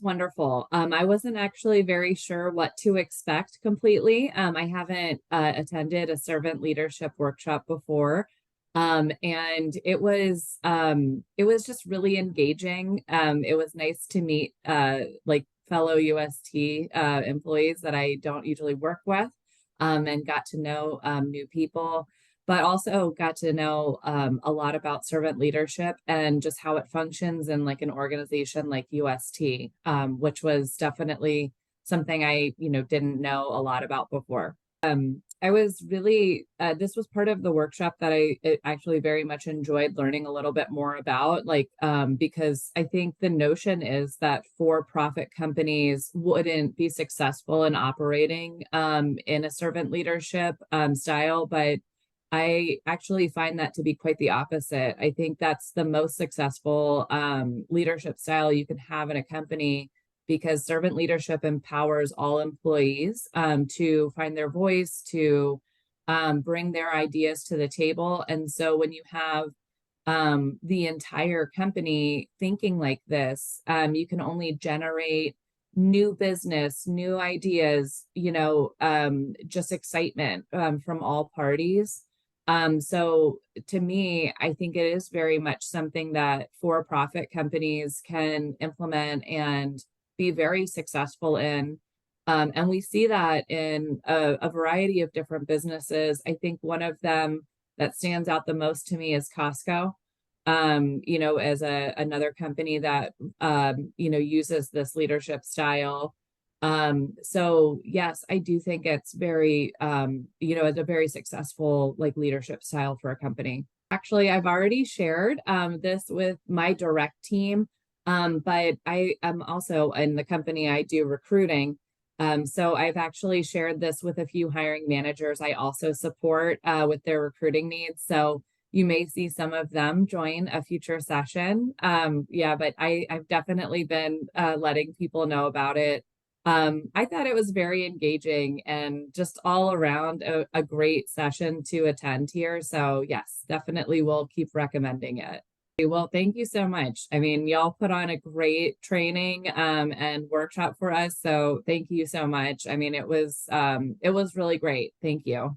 Wonderful. I wasn't actually very sure what to expect completely. I haven't attended a servant leadership workshop before. And it was just really engaging. It was nice to meet like fellow UST employees that I don't usually work with, and got to know new people, but also got to know a lot about servant leadership and just how it functions in like an organization like UST, which was definitely something I didn't know a lot about before. I was really, this was part of the workshop that I actually very much enjoyed learning a little bit more about, because I think the notion is that for-profit companies wouldn't be successful in operating in a servant leadership style, but I actually find that to be quite the opposite. I think that's the most successful leadership style you can have in a company because servant leadership empowers all employees to find their voice, to bring their ideas to the table. And so when you have the entire company thinking like this, you can only generate new business, new ideas, just excitement from all parties. So to me, I think it is very much something that for-profit companies can implement and be very successful in. And we see that in a variety of different businesses. I think one of them that stands out the most to me is Costco, as another company that, uses this leadership style. So yes, I do think it's very, it's a very successful like leadership style for a company. Actually, I've already shared this with my direct team, but I am also in the company I do recruiting. So I've actually shared this with a few hiring managers I also support with their recruiting needs. So you may see some of them join a future session. Yeah, but I've definitely been letting people know about it. I thought it was very engaging and just all around a great session to attend here. So yes, definitely will keep recommending it. Well, thank you so much. I mean, y'all put on a great training and workshop for us. So thank you so much. I mean, it was really great. Thank you.